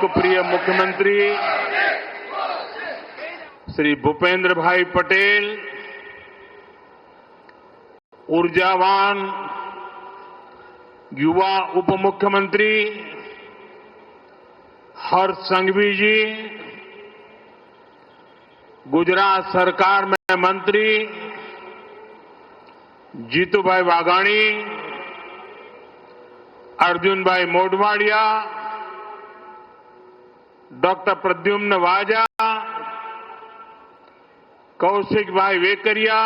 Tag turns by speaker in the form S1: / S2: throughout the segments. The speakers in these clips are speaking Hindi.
S1: लोकप्रिय मुख्यमंत्री श्री भूपेंद्र भाई पटेल, ऊर्जावान युवा उप मुख्यमंत्री हर्ष संघवी जी, गुजरात सरकार में मंत्री जीतूभाई वाघाणी, अर्जुन भाई मोढवाडिया, डॉक्टर प्रद्युम्न वाजा, कौशिक भाई वेकरिया,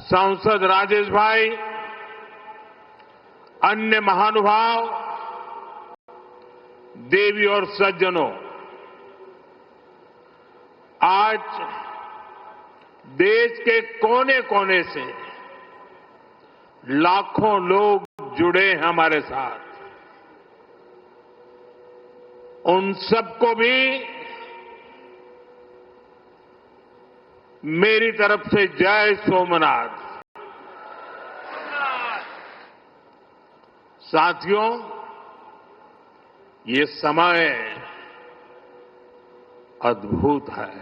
S1: सांसद राजेश भाई, अन्य महानुभाव, देवी और सज्जनों, आज देश के कोने कोने से लाखों लोग जुड़े हैं हमारे साथ। उन सबको भी मेरी तरफ से जय सोमनाथ। साथियों, ये समय अद्भुत है,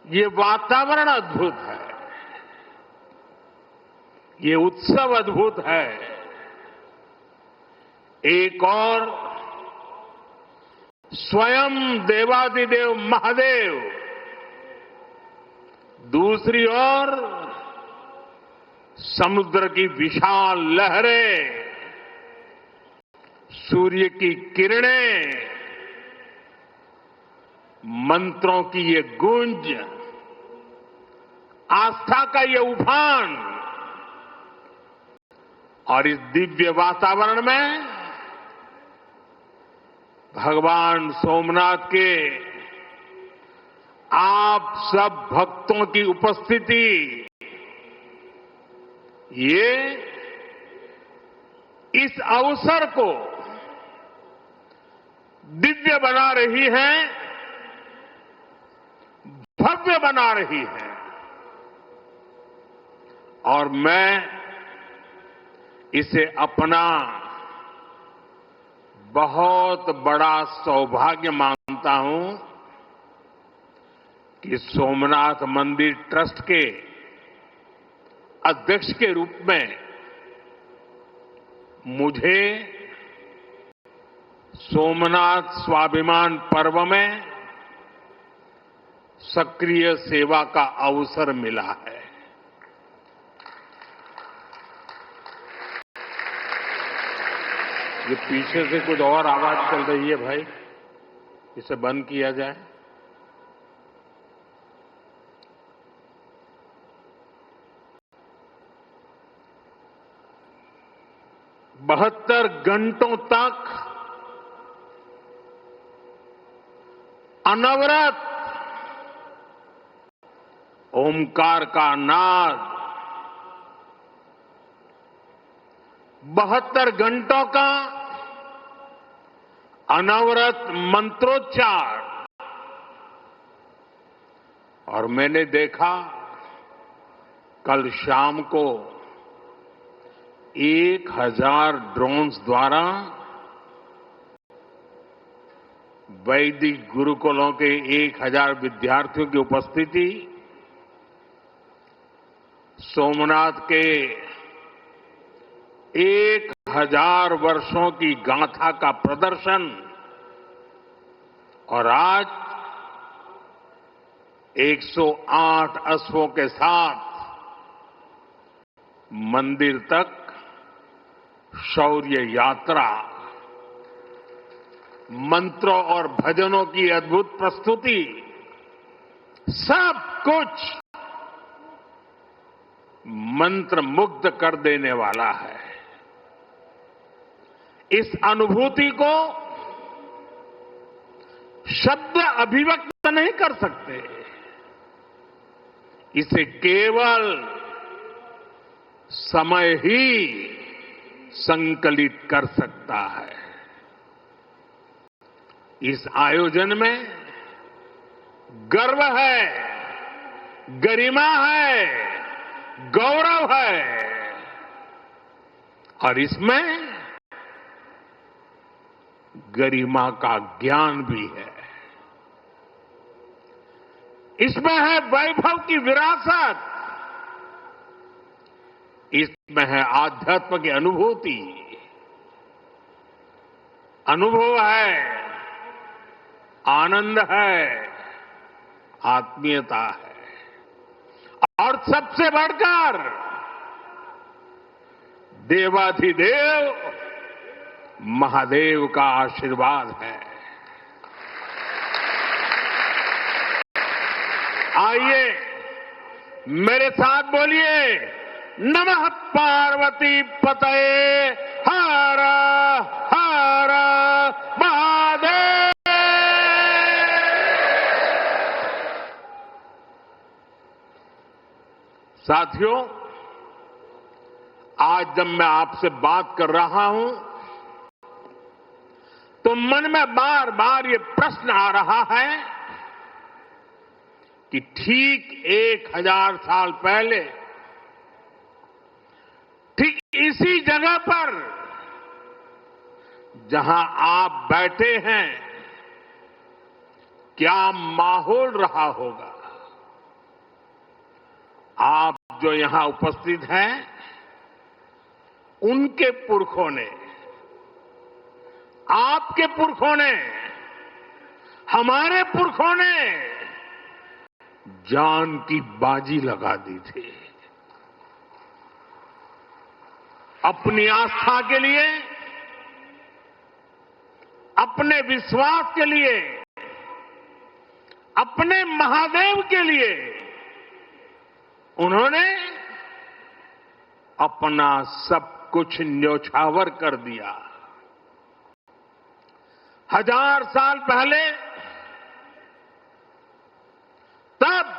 S1: ये वातावरण अद्भुत है, ये उत्सव अद्भुत है। एक और स्वयं देवादिदेव महादेव, दूसरी ओर समुद्र की विशाल लहरें, सूर्य की किरणें, मंत्रों की ये गूंज, आस्था का ये उफान, और इस दिव्य वातावरण में भगवान सोमनाथ के आप सब भक्तों की उपस्थिति, ये इस अवसर को दिव्य बना रही है, भव्य बना रही है। और मैं इसे अपना बहुत बड़ा सौभाग्य मानता हूं कि सोमनाथ मंदिर ट्रस्ट के अध्यक्ष के रूप में मुझे सोमनाथ स्वाभिमान पर्व में सक्रिय सेवा का अवसर मिला है। ये पीछे से कुछ और आवाज चल रही है भाई, इसे बंद किया जाए। बहत्तर घंटों तक अनवरत ओमकार का नाद, 72 घंटों का अनवरत मंत्रोच्चार, और मैंने देखा कल शाम को 1000 ड्रोन्स द्वारा वैदिक गुरुकुलों के 1000 विद्यार्थियों की उपस्थिति, सोमनाथ के 1000 वर्षों की गाथा का प्रदर्शन, और आज 108 अश्वों के साथ मंदिर तक शौर्य यात्रा, मंत्रों और भजनों की अद्भुत प्रस्तुति, सब कुछ मंत्र मुग्ध कर देने वाला है। इस अनुभूति को शब्द अभिव्यक्त नहीं कर सकते, इसे केवल समय ही संकलित कर सकता है। इस आयोजन में गर्व है, गरिमा है, गौरव है, और इसमें गरिमा का ज्ञान भी है। इसमें है वैभव की विरासत, इसमें है आध्यात्म की अनुभूति, अनुभव है, आनंद है, आत्मीयता है और सबसे बढ़कर देवाधिदेव महादेव का आशीर्वाद है। आइए मेरे साथ बोलिए, नमः पार्वती पतये हर हर महादेव। साथियों, आज जब मैं आपसे बात कर रहा हूं तो मन में बार बार ये प्रश्न आ रहा है कि ठीक 1000 साल पहले ठीक इसी जगह पर जहां आप बैठे हैं, क्या माहौल रहा होगा। आप जो यहां उपस्थित हैं, उनके पुरखों ने, आपके पुरखों ने, हमारे पुरखों ने जान की बाजी लगा दी थी अपनी आस्था के लिए, अपने विश्वास के लिए, अपने महादेव के लिए। उन्होंने अपना सब कुछ न्योछावर कर दिया। 1000 साल पहले तब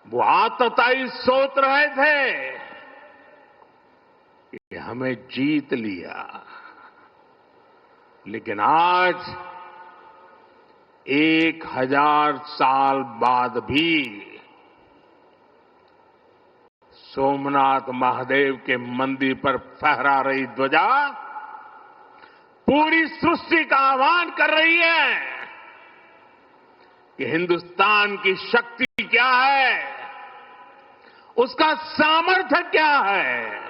S1: वो आतताई सोच रहे थे कि हमें जीत लिया, लेकिन आज 1000 साल बाद भी सोमनाथ महादेव के मंदिर पर फहरा रही ध्वजा पूरी सृष्टि का आह्वान कर रही है कि हिंदुस्तान की शक्ति क्या है, उसका सामर्थ्य क्या है।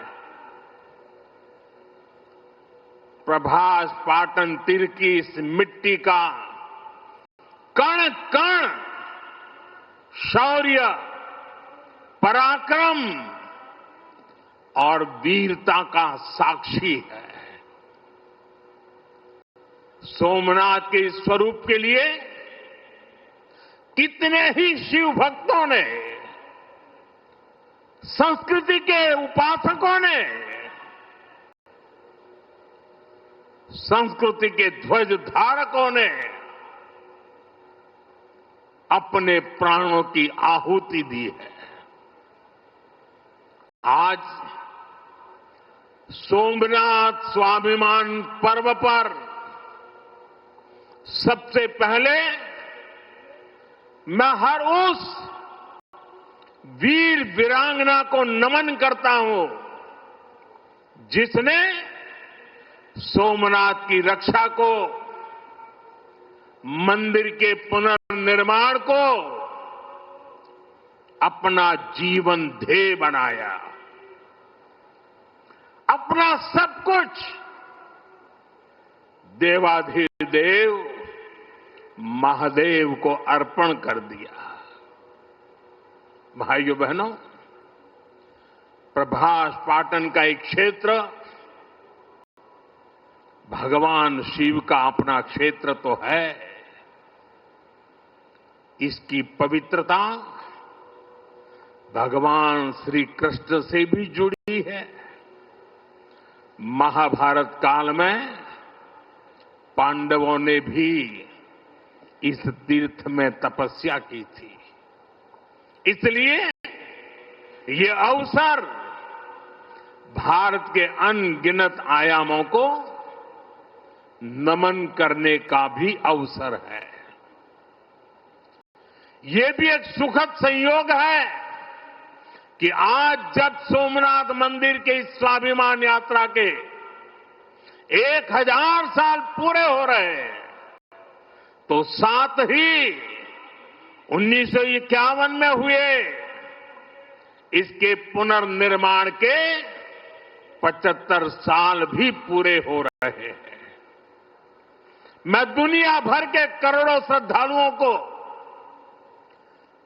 S1: प्रभास पाटन तीर की इस मिट्टी का कण कण शौर्य, पराक्रम और वीरता का साक्षी है। सोमनाथ के इस स्वरूप के लिए कितने ही शिव भक्तों ने, संस्कृति के उपासकों ने, संस्कृति के ध्वज धारकों ने अपने प्राणों की आहुति दी है। आज सोमनाथ स्वाभिमान पर्व पर सबसे पहले मैं हर उस वीर वीरांगना को नमन करता हूं जिसने सोमनाथ की रक्षा को, मंदिर के पुनर्निर्माण को अपना जीवन ध्येय बनाया, अपना सब कुछ देवाधिदेव महादेव को अर्पण कर दिया। भाइयों बहनों, प्रभास पाटन का एक क्षेत्र भगवान शिव का अपना क्षेत्र तो है, इसकी पवित्रता भगवान श्री कृष्ण से भी जुड़ी है। महाभारत काल में पांडवों ने भी इस तीर्थ में तपस्या की थी, इसलिए ये अवसर भारत के अनगिनत आयामों को नमन करने का भी अवसर है। ये भी एक सुखद संयोग है कि आज जब सोमनाथ मंदिर के इस स्वाभिमान यात्रा के 1000 साल पूरे हो रहे हैं, तो साथ ही 1951 में हुए इसके पुनर्निर्माण के 75 साल भी पूरे हो रहे हैं। मैं दुनिया भर के करोड़ों श्रद्धालुओं को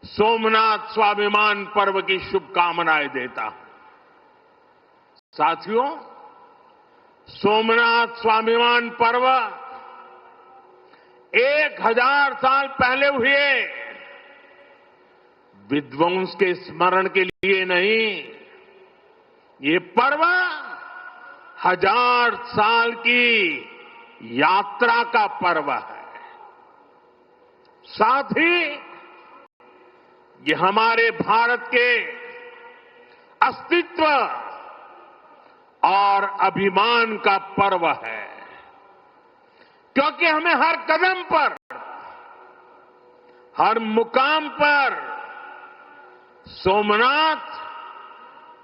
S1: सोमनाथ स्वाभिमान पर्व की शुभकामनाएं देता हूं। साथियों, सोमनाथ स्वाभिमान पर्व 1000 साल पहले हुए विध्वंस के स्मरण के लिए नहीं, ये पर्व 1000 साल की यात्रा का पर्व है। साथ ही ये हमारे भारत के अस्तित्व और अभिमान का पर्व है, क्योंकि हमें हर कदम पर, हर मुकाम पर सोमनाथ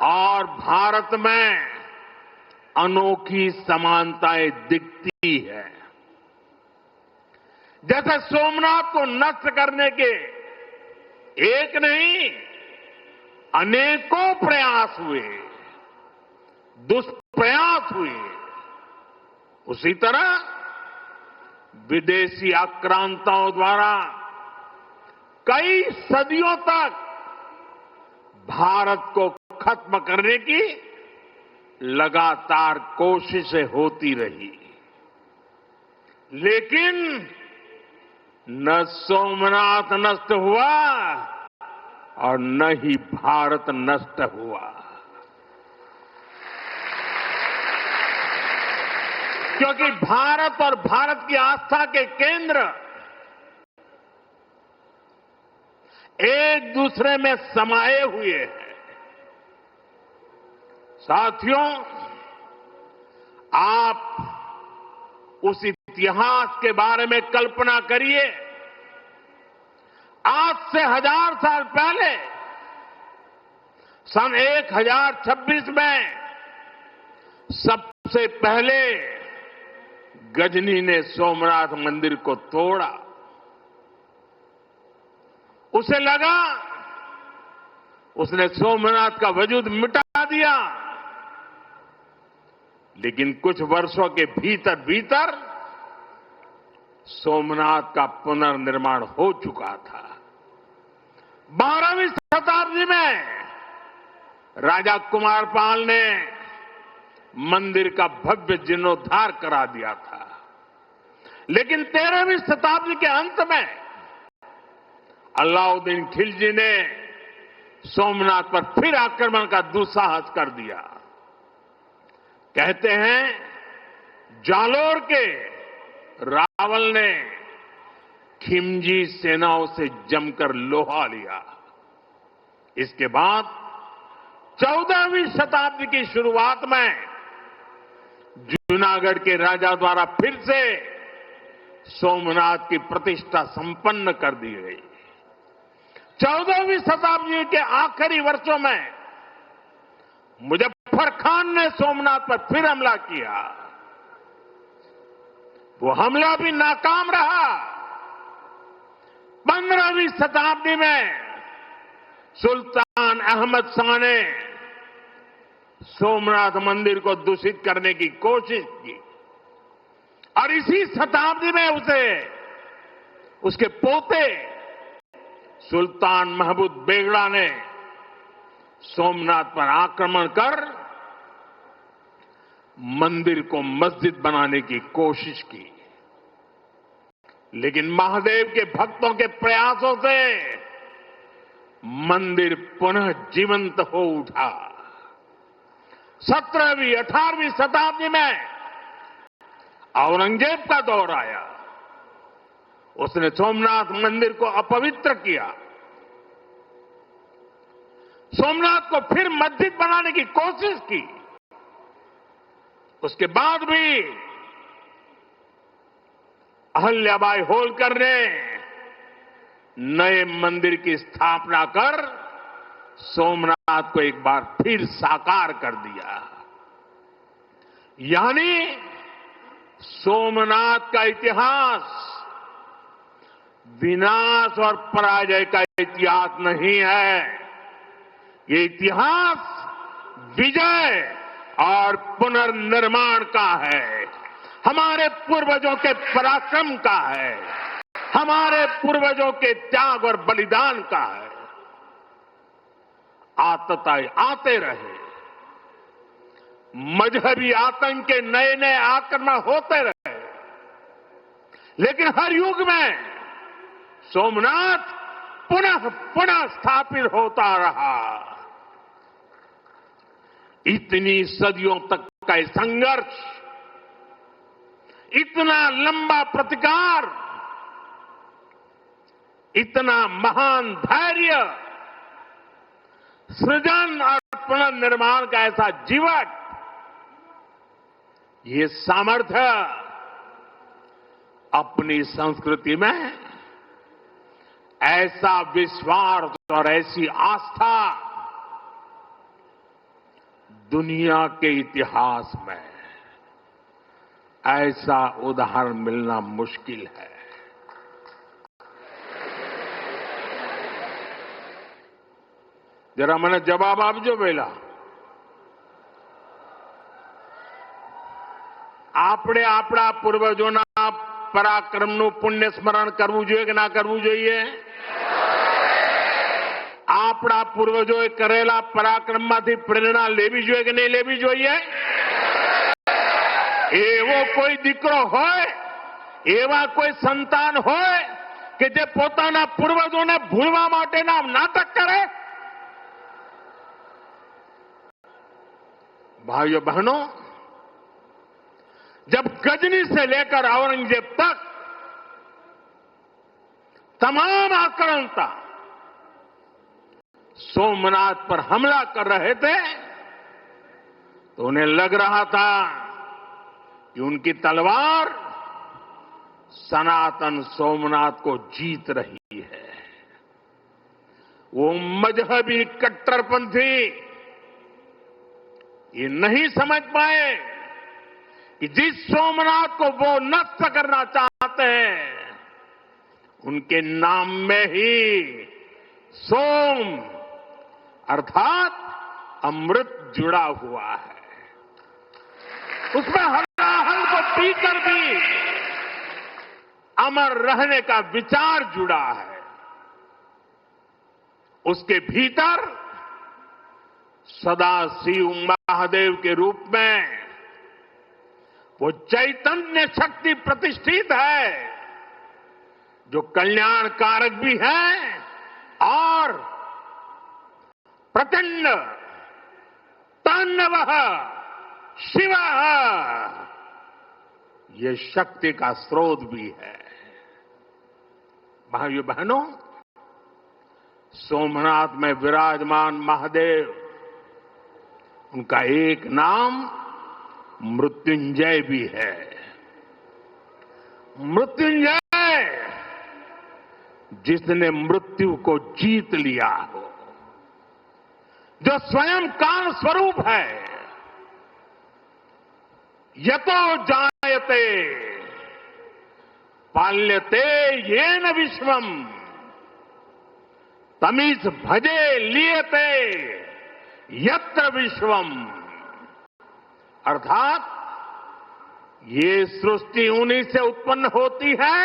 S1: और भारत में अनोखी समानताएं दिखती है। जैसे सोमनाथ को नष्ट करने के एक नहीं अनेकों प्रयास हुए, दुष्प्रयास हुए, उसी तरह विदेशी आक्रांताओं द्वारा कई सदियों तक भारत को खत्म करने की लगातार कोशिशें होती रही, लेकिन न सोमनाथ नष्ट हुआ और न ही भारत नष्ट हुआ, क्योंकि भारत और भारत की आस्था के केंद्र एक दूसरे में समाये हुए हैं। साथियों, आप उस इतिहास के बारे में कल्पना करिए। आज से 1000 साल पहले सन 1026 में सबसे पहले गजनी ने सोमनाथ मंदिर को तोड़ा। उसे लगा उसने सोमनाथ का वजूद मिटा दिया, लेकिन कुछ वर्षों के भीतर भीतर सोमनाथ का पुनर्निर्माण हो चुका था। 12वीं शताब्दी में राजा कुमारपाल ने मंदिर का भव्य जीर्णोद्धार करा दिया था, लेकिन 13वीं शताब्दी के अंत में अलाउद्दीन खिलजी ने सोमनाथ पर फिर आक्रमण का दुस्साहस कर दिया। कहते हैं जालोर के रावल ने खिमजी सेनाओं से जमकर लोहा लिया। इसके बाद 14वीं शताब्दी की शुरुआत में जूनागढ़ के राजा द्वारा फिर से सोमनाथ की प्रतिष्ठा संपन्न कर दी गई। 14वीं शताब्दी के आखिरी वर्षों में मुजफ्फर खान ने सोमनाथ पर फिर हमला किया। वो हमला भी नाकाम रहा। 15वीं शताब्दी में सुल्तान अहमद शाह ने सोमनाथ मंदिर को दूषित करने की कोशिश की और इसी शताब्दी में उसके पोते सुल्तान महमूद बेगड़ा ने सोमनाथ पर आक्रमण कर मंदिर को मस्जिद बनाने की कोशिश की, लेकिन महादेव के भक्तों के प्रयासों से मंदिर पुनः जीवंत हो उठा। 17वीं 18वीं शताब्दी में औरंगजेब का दौर आया। उसने सोमनाथ मंदिर को अपवित्र किया, सोमनाथ को फिर मस्जिद बनाने की कोशिश की। उसके बाद भी अहल्याबाई होलकर ने नए मंदिर की स्थापना कर सोमनाथ को एक बार फिर साकार कर दिया। यानी सोमनाथ का इतिहास विनाश और पराजय का इतिहास नहीं है। ये इतिहास विजय और पुनर्निर्माण का है। हमारे पूर्वजों के पराक्रम का है। हमारे पूर्वजों के त्याग और बलिदान का है। आतताई आते रहे, मजहबी आतंक के नए नए आक्रमण होते रहे, लेकिन हर युग में सोमनाथ पुनः पुनः स्थापित होता रहा। इतनी सदियों तक का ये संघर्ष, इतना लंबा प्रतिकार, इतना महान धैर्य, सृजन और पुनर्निर्माण का ऐसा जीवन, ये सामर्थ्य अपनी संस्कृति में ऐसा विश्वास और ऐसी आस्था दुनिया के इतिहास में ऐसा उदाहरण मिलना मुश्किल है। जरा મને જવાબ આપજો પહેલા। આપણે આપણા પૂર્વજોના પરાક્રમનું પુણ્ય સ્મરણ કરવું જોઈએ કે ના કરવું જોઈએ? આપણા પૂર્વજોએ કરેલા પરાક્રમમાંથી પ્રેરણા લેવી જોઈએ કે નહીં લેવી જોઈએ? એવો કોઈ દીકરો હોય, એવા કોઈ સંતાન હોય કે જે પોતાના પૂર્વજોને ભૂલવા માટેના નાટક કરે? भाइयों बहनों, जब गजनी से लेकर औरंगजेब तक तमाम आक्रांता सोमनाथ पर हमला कर रहे थे, तो उन्हें लग रहा था कि उनकी तलवार सनातन सोमनाथ को जीत रही है। वो मजहबी कट्टरपंथी ये नहीं समझ पाए कि जिस सोमनाथ को वो नष्ट करना चाहते हैं, उनके नाम में ही सोम अर्थात अमृत जुड़ा हुआ है। उसमें हलाहल को पीकर भी अमर रहने का विचार जुड़ा है। उसके भीतर सदा शिव महादेव के रूप में वो चैतन्य शक्ति प्रतिष्ठित है, जो कल्याण कारक भी है और प्रचंड तांडव शिव ये शक्ति का स्रोत भी है। भाइयों बहनों, सोमनाथ में विराजमान महादेव, उनका एक नाम मृत्युंजय भी है। मृत्युंजय, जिसने मृत्यु को जीत लिया हो, जो स्वयं काल स्वरूप है। यतो जायते पाल्यते येन विश्वम तमीज भजे लियते यत्र विश्वम। अर्थात ये सृष्टि उन्हीं से उत्पन्न होती है,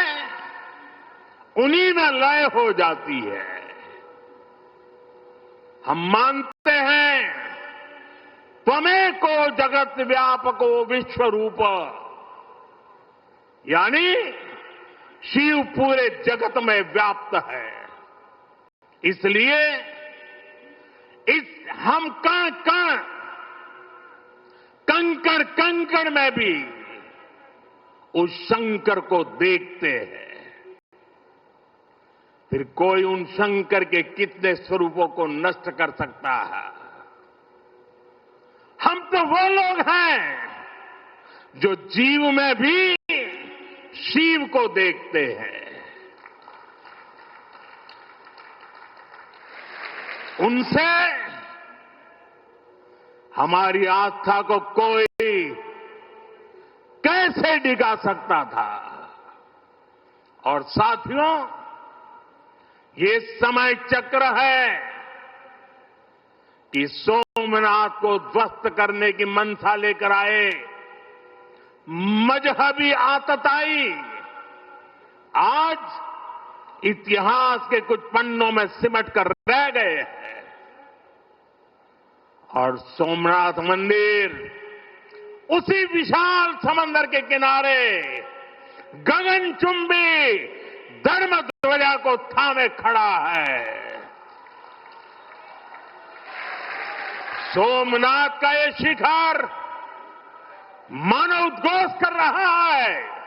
S1: उन्हीं में लय हो जाती है। हम मानते हैं त्वमेको जगत व्यापको विश्व रूप, यानी शिव पूरे जगत में व्याप्त है। इसलिए इस हम कण कण, कंकड़ कंकड़ में भी उस शंकर को देखते हैं। फिर कोई उन शंकर के कितने स्वरूपों को नष्ट कर सकता है? हम तो वो लोग हैं जो जीव में भी शिव को देखते हैं। उनसे हमारी आस्था को कोई कैसे डिगा सकता था। और साथियों, ये समय चक्र है कि सोमनाथ को ध्वस्त करने की मंशा लेकर आए मजहबी आतताई आज इतिहास के कुछ पन्नों में सिमट कर रह गए हैं। और सोमनाथ मंदिर उसी विशाल समंदर के किनारे गगनचुंबी धर्म ध्वजा को थामे खड़ा है। सोमनाथ का ये शिखर मानवोद्घोष कर रहा है,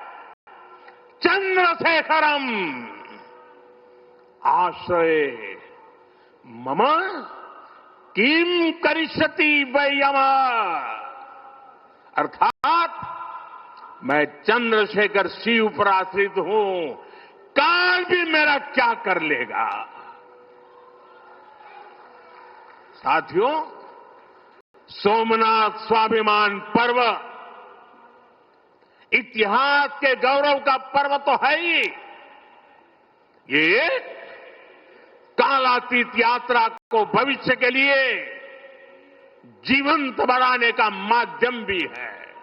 S1: चंद्रशेखरम आश्रय मम किम करिष्यति वै यम, अर्थात मैं चंद्रशेखर शिव पर आश्रित हूं, काल भी मेरा क्या कर लेगा। साथियों, सोमनाथ स्वाभिमान पर्व इतिहास के गौरव का पर्व तो है ही, ये कालातीत यात्रा को भविष्य के लिए जीवंत बनाने का माध्यम भी है।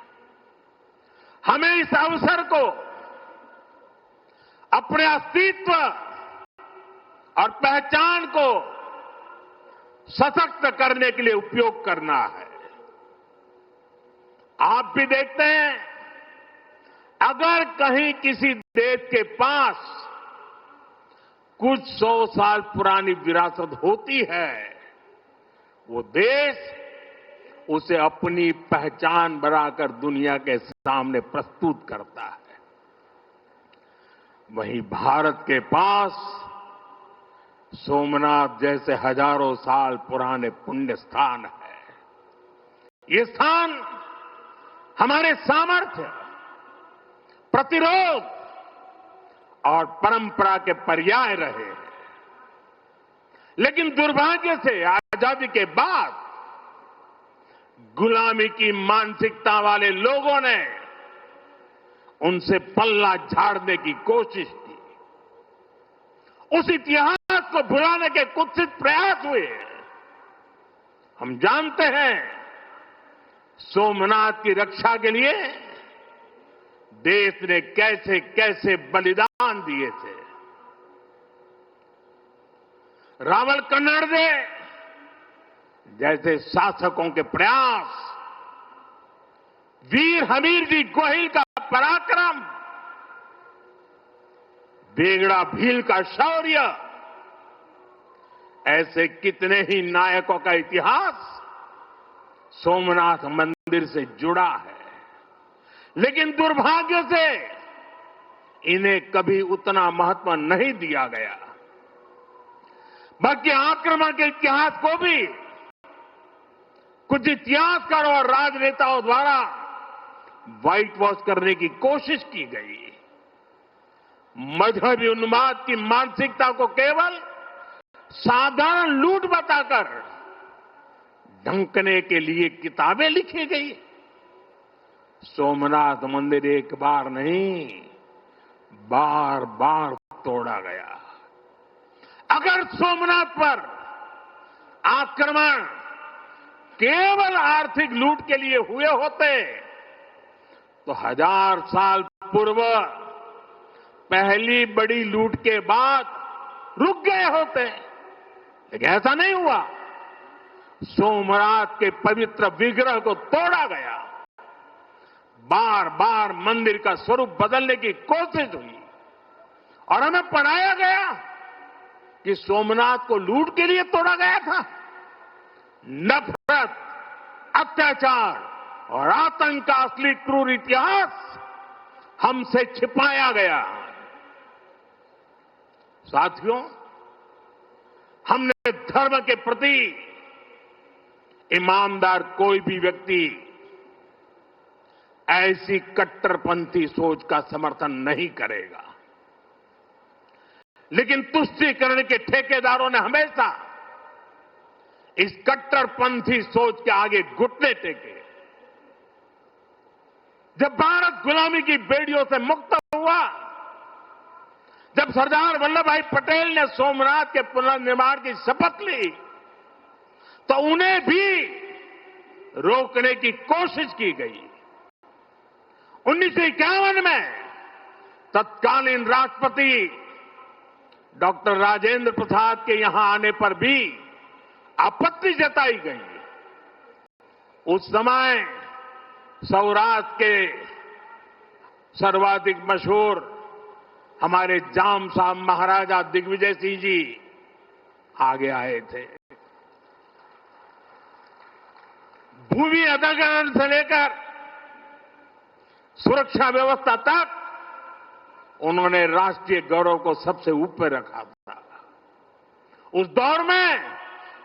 S1: हमें इस अवसर को अपने अस्तित्व और पहचान को सशक्त करने के लिए उपयोग करना है। आप भी देखते हैं, अगर कहीं किसी देश के पास कुछ 100 साल पुरानी विरासत होती है, वो देश उसे अपनी पहचान बनाकर दुनिया के सामने प्रस्तुत करता है। वहीं भारत के पास सोमनाथ जैसे हजारों साल पुराने पुण्य स्थान है। ये स्थान हमारे सामर्थ्य, प्रतिरोध और परंपरा के पर्याय रहे हैं। लेकिन दुर्भाग्य से आजादी के बाद गुलामी की मानसिकता वाले लोगों ने उनसे पल्ला झाड़ने की कोशिश की। उस इतिहास को भुलाने के कुत्सित प्रयास हुए। हम जानते हैं, सोमनाथ की रक्षा के लिए देश ने कैसे कैसे बलिदान दिए थे। रावल कन्नड़े जैसे शासकों के प्रयास, वीर हमीरजी गोहिल का पराक्रम, बेगड़ा भील का शौर्य, ऐसे कितने ही नायकों का इतिहास सोमनाथ मंदिर से जुड़ा है। लेकिन दुर्भाग्य से इन्हें कभी उतना महत्व नहीं दिया गया। बल्कि आक्रमण के इतिहास को भी कुछ इतिहासकारों और राजनेताओं द्वारा व्हाइट वॉश करने की कोशिश की गई। मजहबी उन्माद की मानसिकता को केवल साधारण लूट बताकर ढंकने के लिए किताबें लिखी गई। सोमनाथ मंदिर एक बार नहीं, बार बार तोड़ा गया। अगर सोमनाथ पर आक्रमण केवल आर्थिक लूट के लिए हुए होते तो 1000 साल पूर्व पहली बड़ी लूट के बाद रुक गए होते। लेकिन ऐसा नहीं हुआ। सोमनाथ के पवित्र विग्रह को तोड़ा गया। बार बार मंदिर का स्वरूप बदलने की कोशिश हुई और हमें पढ़ाया गया कि सोमनाथ को लूट के लिए तोड़ा गया था। नफरत, अत्याचार और आतंक का असली क्रूर इतिहास हमसे छिपाया गया। साथियों, हमने धर्म के प्रति ईमानदार कोई भी व्यक्ति ऐसी कट्टरपंथी सोच का समर्थन नहीं करेगा। लेकिन तुष्टीकरण के ठेकेदारों ने हमेशा इस कट्टरपंथी सोच के आगे घुटने टेके। जब भारत गुलामी की बेड़ियों से मुक्त हुआ, जब सरदार वल्लभ भाई पटेल ने सोमनाथ के पुनर्निर्माण की शपथ ली, तो उन्हें भी रोकने की कोशिश की गई। 1951 में तत्कालीन राष्ट्रपति डॉक्टर राजेंद्र प्रसाद के यहां आने पर भी आपत्ति जताई गई। उस समय सौराष्ट्र के सर्वाधिक मशहूर हमारे जाम साहब महाराजा दिग्विजय सिंह जी आगे आए थे। भूमि अधिग्रहण से लेकर सुरक्षा व्यवस्था तक उन्होंने राष्ट्रीय गौरव को सबसे ऊपर रखा था। उस दौर में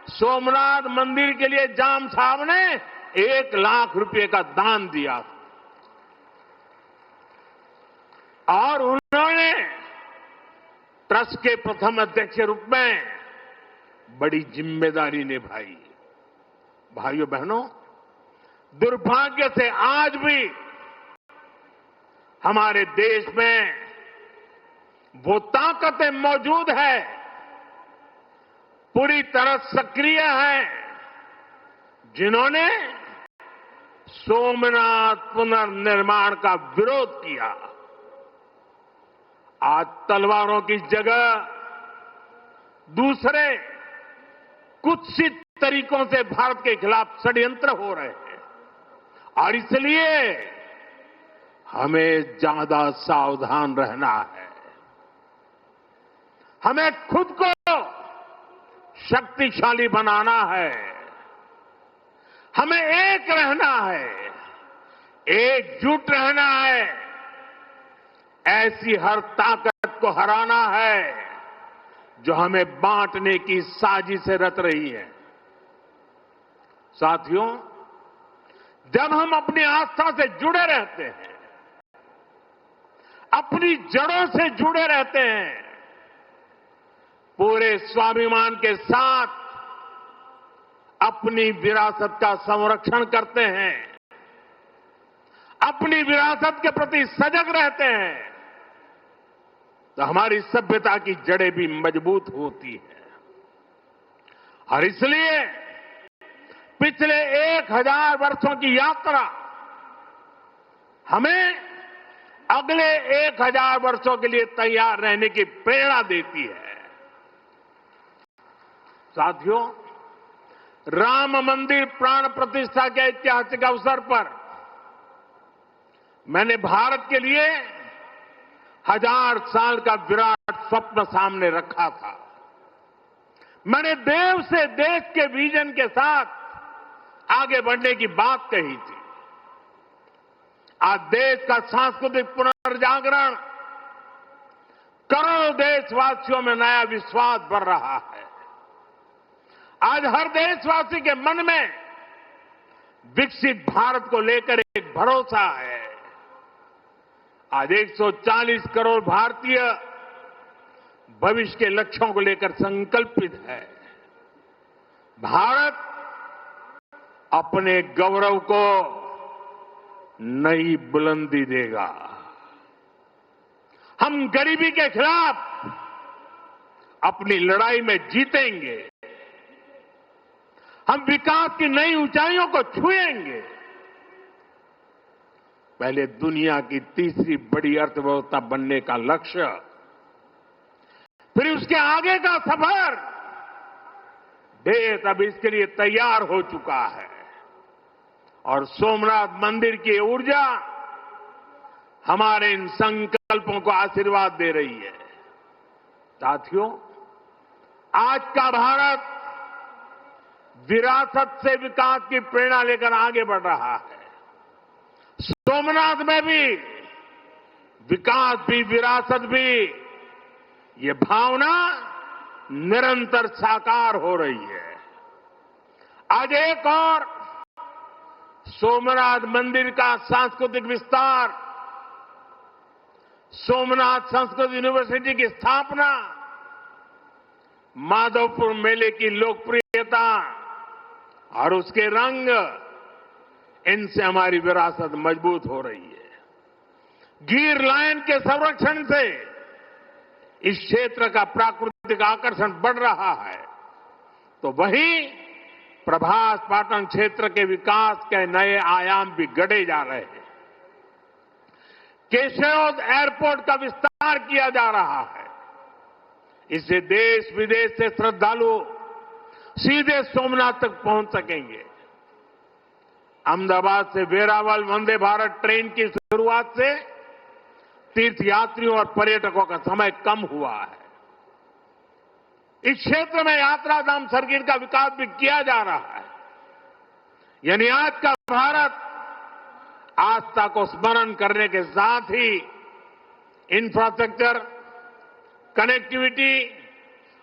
S1: सोमनाथ मंदिर के लिए जाम साहब ने 1 लाख रुपए का दान दिया और उन्होंने ट्रस्ट के प्रथम अध्यक्ष के रूप में बड़ी जिम्मेदारी निभाई। भाइयों बहनों, दुर्भाग्य से आज भी हमारे देश में वो ताकतें मौजूद है, पूरी तरह सक्रिय है, जिन्होंने सोमनाथ पुनर्निर्माण का विरोध किया। आज तलवारों की जगह दूसरे कुत्सित तरीकों से भारत के खिलाफ षड्यंत्र हो रहे हैं और इसलिए हमें ज्यादा सावधान रहना है। हमें खुद को शक्तिशाली बनाना है, हमें एक रहना है, एकजुट रहना है, ऐसी हर ताकत को हराना है जो हमें बांटने की साजिशें रच रही है। साथियों, जब हम अपनी आस्था से जुड़े रहते हैं, अपनी जड़ों से जुड़े रहते हैं, पूरे स्वाभिमान के साथ अपनी विरासत का संरक्षण करते हैं, अपनी विरासत के प्रति सजग रहते हैं, तो हमारी सभ्यता की जड़ें भी मजबूत होती हैं। और इसलिए पिछले 1000 वर्षों की यात्रा हमें अगले 1000 वर्षों के लिए तैयार रहने की प्रेरणा देती है। साथियों, राम मंदिर प्राण प्रतिष्ठा के ऐतिहासिक अवसर पर मैंने भारत के लिए 1000 साल का विराट स्वप्न सामने रखा था। मैंने देव से देश के विजन के साथ आगे बढ़ने की बात कही थी। आज देश का सांस्कृतिक पुनर्जागरण करोड़ों देशवासियों में नया विश्वास बढ़ रहा है। आज हर देशवासी के मन में विकसित भारत को लेकर एक भरोसा है। आज 140 करोड़ भारतीय भविष्य के लक्ष्यों को लेकर संकल्पित है। भारत अपने गौरव को नई बुलंदी देगा। हम गरीबी के खिलाफ अपनी लड़ाई में जीतेंगे। हम विकास की नई ऊंचाइयों को छुएंगे। पहले दुनिया की तीसरी बड़ी अर्थव्यवस्था बनने का लक्ष्य, फिर उसके आगे का सफर, देश अब इसके लिए तैयार हो चुका है और सोमनाथ मंदिर की ऊर्जा हमारे इन संकल्पों को आशीर्वाद दे रही है। साथियों, आज का भारत विरासत से विकास की प्रेरणा लेकर आगे बढ़ रहा है। सोमनाथ में भी विकास भी विरासत भी, ये भावना निरंतर साकार हो रही है। आज एक और सोमनाथ मंदिर का सांस्कृतिक विस्तार, सोमनाथ संस्कृत यूनिवर्सिटी की स्थापना, माधवपुर मेले की लोकप्रियता और उसके रंग, इनसे हमारी विरासत मजबूत हो रही है। गिर लायन के संरक्षण से इस क्षेत्र का प्राकृतिक आकर्षण बढ़ रहा है, तो वहीं प्रभास पाटन क्षेत्र के विकास के नए आयाम भी गढ़े जा रहे हैं। केशोद एयरपोर्ट का विस्तार किया जा रहा है। इससे देश विदेश से श्रद्धालु सीधे सोमनाथ तक पहुंच सकेंगे। अहमदाबाद से वेरावल वंदे भारत ट्रेन की शुरुआत से तीर्थयात्रियों और पर्यटकों का समय कम हुआ है। इस क्षेत्र में यात्रा धाम सर्किट का विकास भी किया जा रहा है। यानी आज का भारत आस्था को स्मरण करने के साथ ही इंफ्रास्ट्रक्चर, कनेक्टिविटी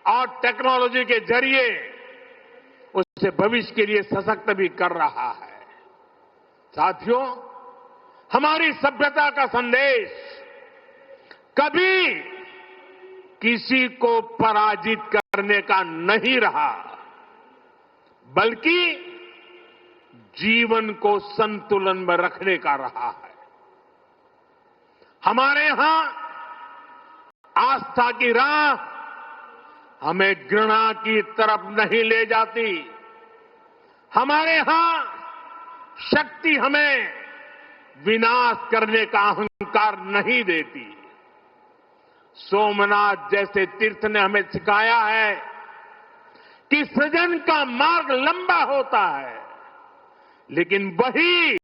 S1: और टेक्नोलॉजी के जरिए उससे भविष्य के लिए सशक्त भी कर रहा है। साथियों, हमारी सभ्यता का संदेश कभी किसी को पराजित करने का नहीं रहा, बल्कि जीवन को संतुलन में रखने का रहा है। हमारे यहां आस्था की राह हमें घृणा की तरफ नहीं ले जाती। हमारे यहां शक्ति हमें विनाश करने का अहंकार नहीं देती। सोमनाथ जैसे तीर्थ ने हमें सिखाया है कि सृजन का मार्ग लंबा होता है, लेकिन वही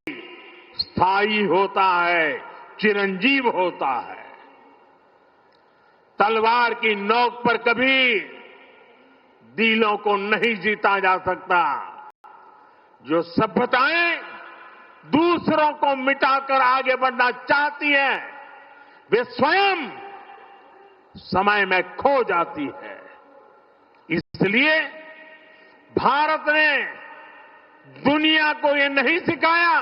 S1: स्थायी होता है, चिरंजीव होता है। तलवार की नोक पर कभी दिलों को नहीं जीता जा सकता। जो सभ्यताएं दूसरों को मिटाकर आगे बढ़ना चाहती हैं, वे स्वयं समय में खो जाती है। इसलिए भारत ने दुनिया को ये नहीं सिखाया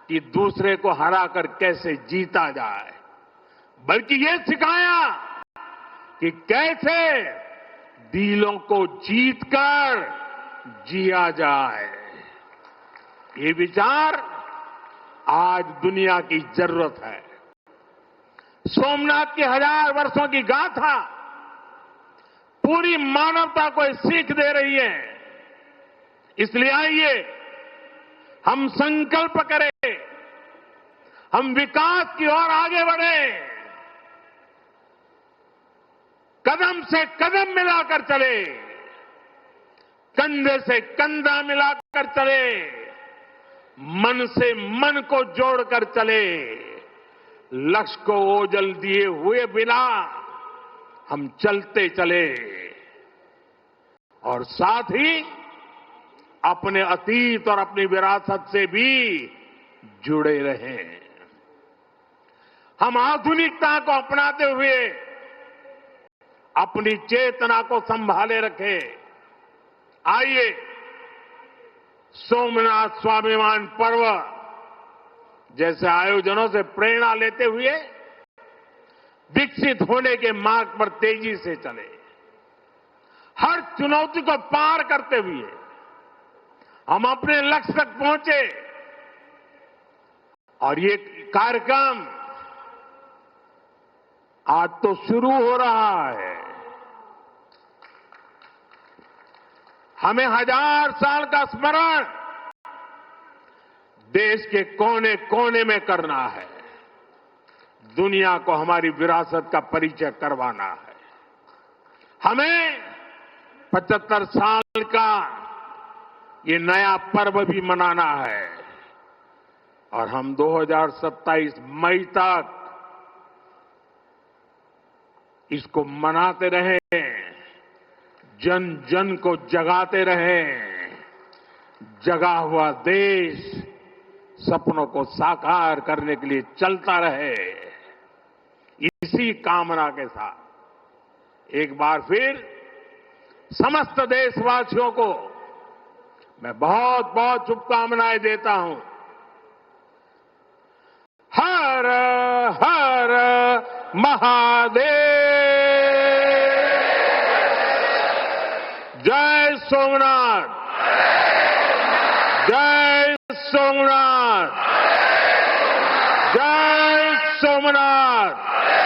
S1: कि दूसरे को हराकर कैसे जीता जाए, बल्कि ये सिखाया कि कैसे दिलों को जीतकर जिया जाए। ये विचार आज दुनिया की जरूरत है। सोमनाथ की 1000 वर्षों की गाथा पूरी मानवता को सीख दे रही है। इसलिए आइए हम संकल्प करें, हम विकास की ओर आगे बढ़ें, कदम से कदम मिलाकर चले, कंधे से कंधा मिलाकर चले, मन से मन को जोड़कर चले। लक्ष्य को ओझल दिए हुए बिना हम चलते चले और साथ ही अपने अतीत और अपनी विरासत से भी जुड़े रहें। हम आधुनिकता को अपनाते हुए अपनी चेतना को संभाले रखें। आइए सोमनाथ स्वाभिमान पर्व जैसे आयोजनों से प्रेरणा लेते हुए विकसित होने के मार्ग पर तेजी से चले। हर चुनौती को पार करते हुए हम अपने लक्ष्य तक पहुंचे। और ये कार्यक्रम आज तो शुरू हो रहा है। हमें 1000 साल का स्मरण देश के कोने कोने में करना है। दुनिया को हमारी विरासत का परिचय करवाना है। हमें 75 साल का ये नया पर्व भी मनाना है और हम 2027 मई तक इसको मनाते रहें, जन जन को जगाते रहें। जगा हुआ देश सपनों को साकार करने के लिए चलता रहे। इसी कामना के साथ एक बार फिर समस्त देशवासियों को मैं बहुत बहुत शुभकामनाएं देता हूं। हर हर महादेव। जय सोमनाथ, जय सोमनाथ, जय सोमनाथ।